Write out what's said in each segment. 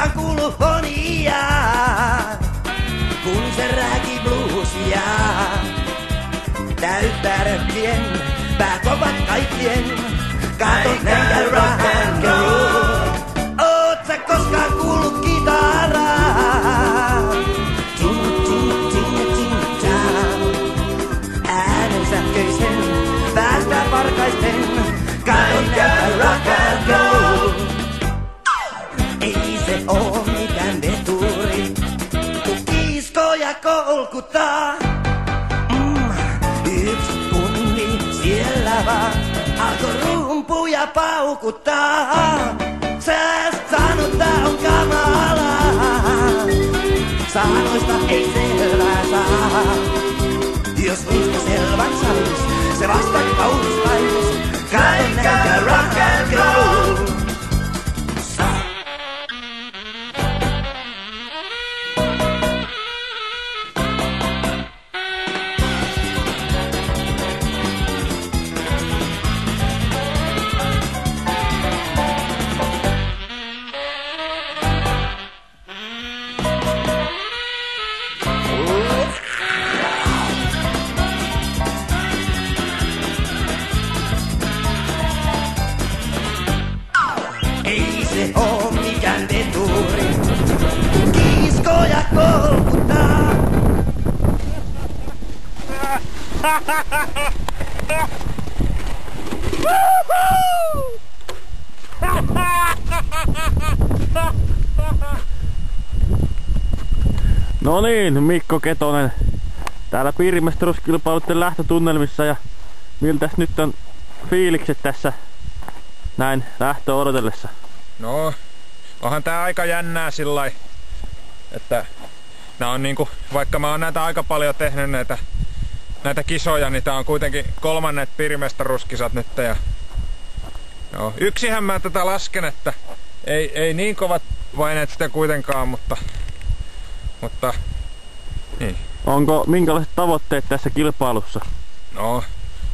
koskaan kuullut honia, kun se rääki bluesia. Täyttää rökkien, pääkovat kaikkien, katon näitä rock and roll. Oot sä koskaan kuullut kitaraa? Ting, ting, ting, ting, tang. Äänen sähköisen, päästä parkaisten, katon näitä rock and roll. Ei se oo mikään veturi, kun kiskoja kolkuttaa. Yksi kunni siellä vaan, alkoi rumpuja paukuttaa. Sä sanot tää on kamalaa, sanoista ei selvää saa. Jos niistä selvän sais, se vasta kaunistais. Katon näitä rock and roll. Ei se oo mikään veturi, kiskoja kolkuttaa. No niin, Mikko Ketonen täällä piirimestaruuskilpailuiden lähtötunnelmissa, ja miltäs nyt on fiilikset tässä näin lähtöä odotellessa? No, onhan tää aika jännää sillai, että nää on niinku, vaikka mä oon näitä aika paljon tehnyt näitä kisoja, niin tää on kuitenkin kolmannet piirimestaruuskisat nyt, ja no, yksihän mä tätä lasken, että ei niin kovat paineet sitä kuitenkaan, mutta niin. Onko minkälaiset tavoitteet tässä kilpailussa? No,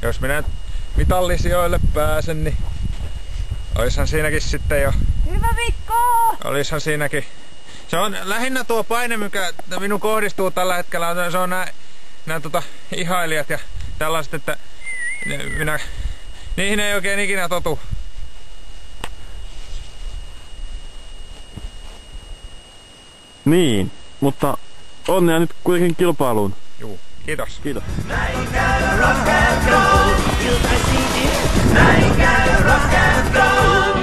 jos minä mitallisijoille pääsen, niin oishan siinäkin sitten jo. Hyvä Mikko! Olishan siinäkin. Se on lähinnä tuo paine, mikä minun kohdistuu tällä hetkellä. Se on nämä ihailijat ja tällaiset, että niihin ei oikein ikinä totu. Niin, mutta onnea nyt kuitenkin kilpailuun. Juu, kiitos. Kiitos. Näin käy rock and roll, iltaisin, näin käy rock and roll.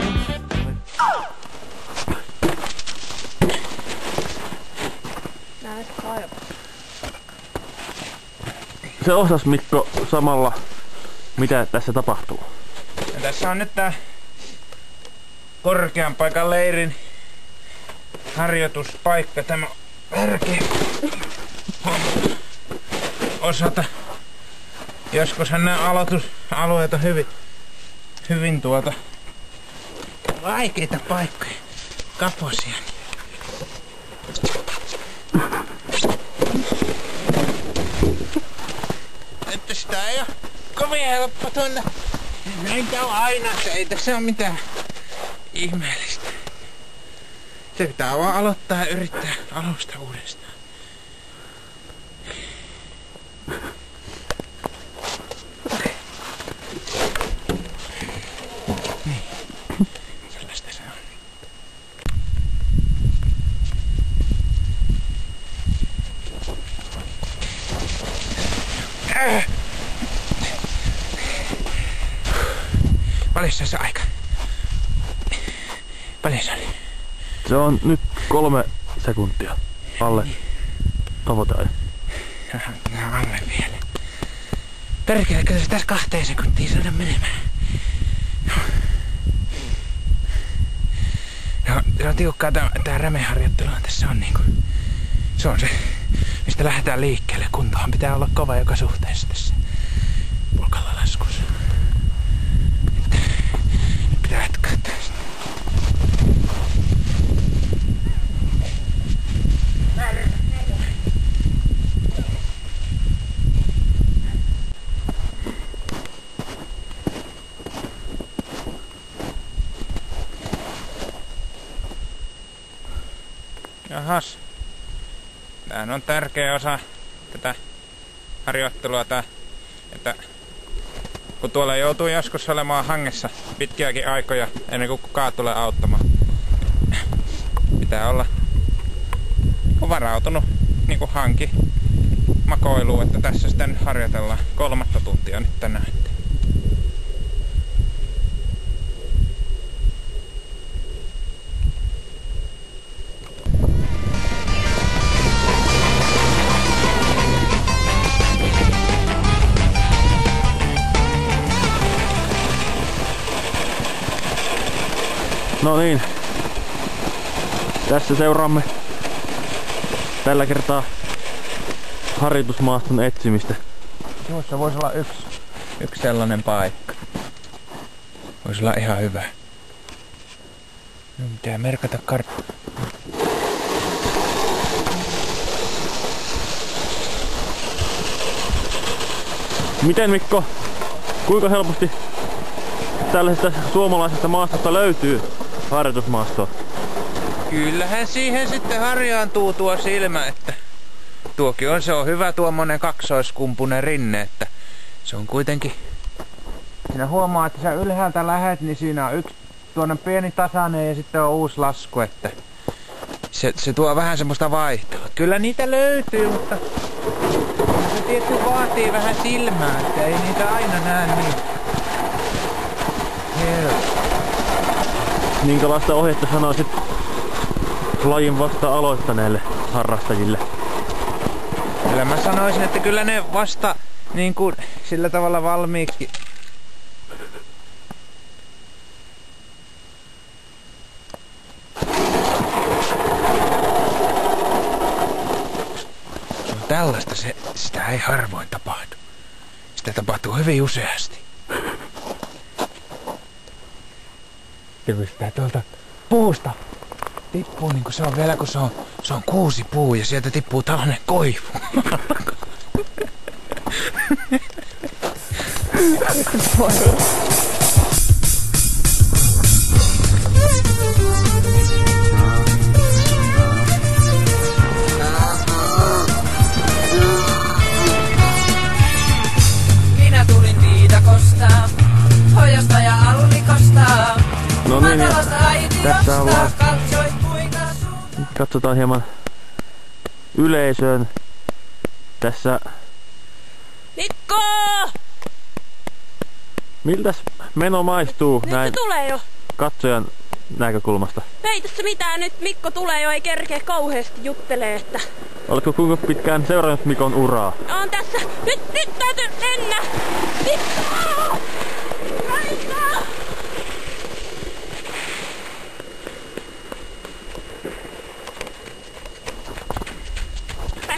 Näet kaiva. Se osas Mikko samalla, mitä tässä tapahtuu. Ja tässä on nyt tää korkean paikan leirin harjoituspaikka, tämä tärkeä osata. Joskushan nämä aloitusalueet on hyvin vaikeita paikkoja, kaposia. Että sitä ei ole kovin helppo tuonne. Näin käy aina, että ei tässä ole mitään ihmeellistä. Se pitää vaan aloittaa ja yrittää alusta uudestaan. Niin. Sellaista se on. Paljonko se aika? Paljon se oli? Se on nyt 3 sekuntia alle tavoiteajan. Alle vielä. Perkele, kun se tässä 2 sekuntia saada menemään. No, se on tiukkaa tää rämeharjoittelu tässä on niinku. Se on se, mistä lähdetään liikkeelle. Kuntohan pitää olla kova joka suhteessa tässä pulkalla laskussa. Nyt pitää jatkaa tästä. Jahas. Tämähän on tärkeä osa tätä harjoittelua, että kun tuolla joutuu joskus olemaan hangessa pitkiäkin aikoja ennen kuin kukaan tulee auttamaan. Pitää olla varautunut niin kuin hanki makoiluun, että tässä sitten harjoitellaan 3 tuntia nyt tänään. No niin, tässä seuraamme tällä kertaa harjoitusmaaston etsimistä. Tuossa voisi olla yksi sellainen paikka. Voisi olla ihan hyvä. Nyt pitää merkata kartta. Miten Mikko, kuinka helposti tällaisesta suomalaisesta maastosta löytyy harjoitusmaastoa? Kyllähän siihen sitten harjaantuu tuo silmä, että tuokin se on hyvä tuommoinen kaksoiskumpunen rinne, että se on kuitenkin... Siinä huomaa, että sä ylhäältä lähet, niin siinä on yksi tuonne pieni tasainen ja sitten on uusi lasku, että se tuo vähän semmoista vaihtoa. Kyllä niitä löytyy, mutta se tietty vaatii vähän silmää, että ei niitä aina näe niin. Minkälaista ohjetta sanoisit lajin vasta aloittaneille harrastajille? Kyllä mä sanoisin, että kyllä ne vasta niin kuin sillä tavalla valmiiksi. Tällaista sitä ei harvoin tapahdu. Sitä tapahtuu hyvin useasti. Sitä tuolta puusta tippuu niin kuin se on vielä, kun se on kuusi puu ja sieltä tippuu tällainen koivu. Minä tulin viidakosta, hojosta ja allikosta. No niin, ja tässä ollaan. Katsotaan hieman yleisöön. Tässä... Mikko! Miltäs meno maistuu Nyt näin se tulee jo. katsojan näkökulmasta? Ei tässä mitään, nyt Mikko tulee jo, ei kerkeä kauheasti juttelee, että... Oletko kuinka pitkään seurannut Mikon uraa? On tässä. Nyt täytyy mennä! Mikko! Mikko!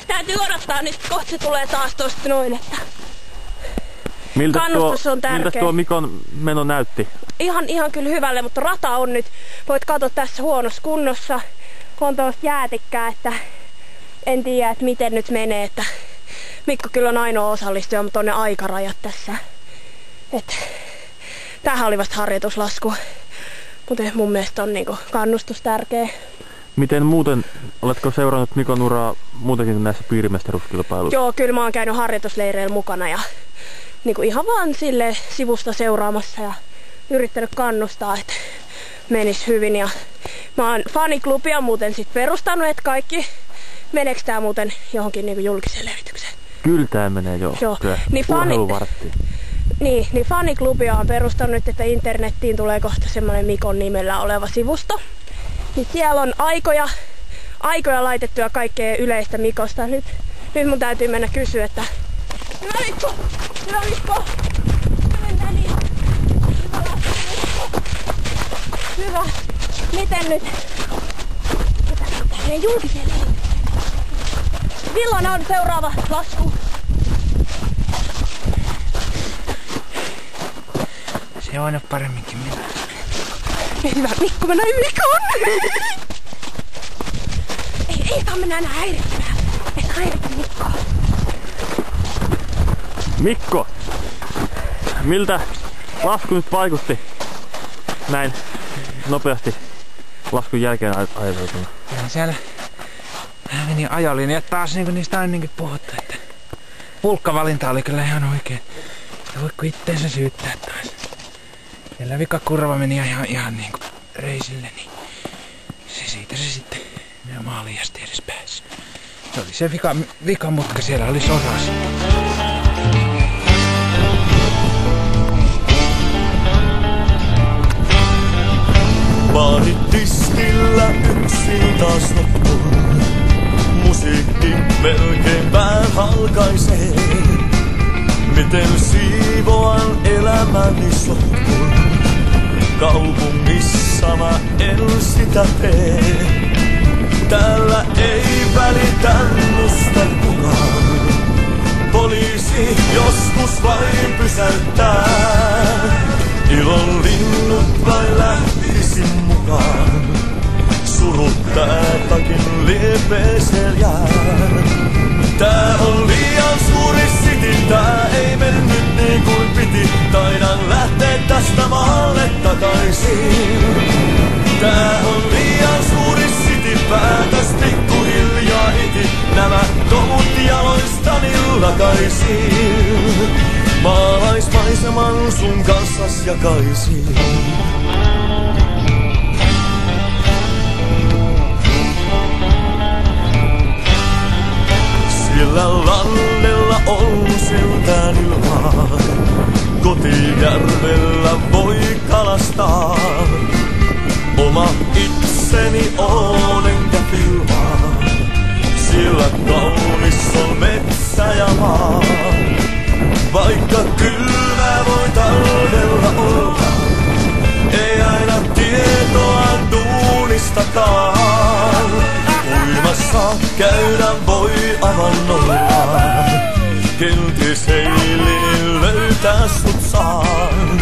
Täytyy odottaa nyt, kohta se tulee taas tosta noin, että... Kannustus on tärkeä. Miltäs tuo Mikon meno näytti? Ihan kyllä hyvälle, mutta rata on nyt, voit katsoa tässä huonossa kunnossa, kun on tuollaista jäätikkää, että en tiedä, että miten nyt menee, että Mikko kyllä on ainoa osallistuja, mutta on ne aikarajat tässä. Että tämähän oli vasta harjoituslasku, mutta mun mielestä on niinku kannustus tärkeä. Miten muuten, oletko seurannut Mikon uraa muutenkin kuin näissä piirimestaruuskilpailuissa? Joo, kyllä mä oon käynyt harjoitusleireillä mukana ja niinku ihan vaan sille sivusta seuraamassa ja yrittänyt kannustaa, että menisi hyvin. Ja mä oon faniklubia muuten sit perustanut, että kaikki meneekö tää muuten johonkin niinku julkiseen levitykseen? Kyllä tää menee, joo. Kyllä. Niin faniklubia on perustanut, että internettiin tulee kohta semmoinen Mikon nimellä oleva sivusto. Niin siellä on aikoja laitettu ja kaikkea yleistä Mikosta. Nyt mun täytyy mennä kysyä, että Hyvä Mikko! Mennään niin. Hyvä. Miten nyt? Tällainen julkiseen levitykseen. Milloin on seuraava lasku? Se on aina paremminkin minä. Hyvä Mikko, mä näin Mikon! Ei saa mennä enää häirittämään. Et häiritä Mikkoa. Mikko! Miltä lasku nyt vaikutti näin nopeasti laskun jälkeen aiheutunut? Siellä Tää meni ajolinjat taas niinku niistä ennenkin puhuttu, että pulkkavalinta oli kyllä ihan oikein. Ei voi kun itteensä syyttää taas. Siellä vikakurva meni ihan niinku reisille, niin siitä se sitten meidän maaliin asti edes pääsi. Se oli se vikamutka, siellä oli soras. Baarit tiskillä yksin taas loppuu. Musiikki melkein pään halkaisee. Miten siivoan elämäni sotkun. Kaupungissa mä en sitä tee. Täällä ei välitä musta kukaan. Poliisi joskus vain pysäyttää. Ilon linnut vain lähtisin mukaan. Suruttaa takin liepeeseen jää. Tää on liian suuri city, tää ei mennyt niin kuin piti. Taidan lähteä tästä maalle takaisin. Tää on liian suuri city, päätös pikkuhiljaa hiti. Nämä tomut jaloistani lakaisin. Maalaismaiseman sun kanssas jakaisin. Siellä lannella on siltään ilmaa. Kotijärvellä voi kalastaa. Oma itseni on enkä filmaa. Siellä kaunis on metsä ja maa. Vaikka kylmä voi talvella olla, ei aina tietoa duunistakaan. Uimassa käydä voi avannolla, kenties heilin löytää sut saan.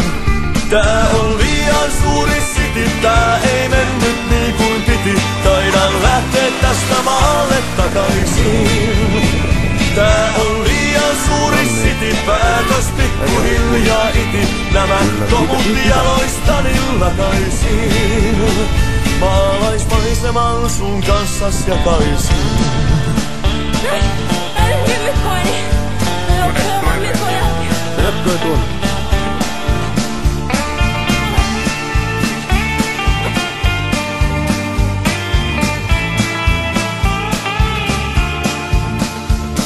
Tää on liian suuri city, tää ei mennyt niin kuin piti. Taidan lähteä tästä maalle takaisin. Tää on liian suuri city, päätös pikkuhiljaa iti. Nämä tomut jaloistani lakaisin. Maalaismaiseman sun kanssas jakaisin. Jatkoi tuon.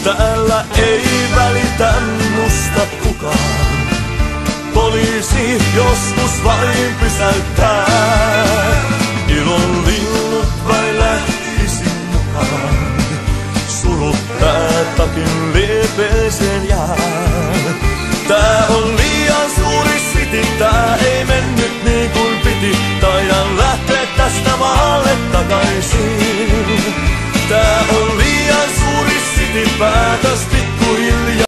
Täällä ei välitä musta kukaan. Poliisi joskus vain pysäyttää. Ilon linnut vain lähtisin mukaan. Suruttaa takin liepeeseen jää. Tää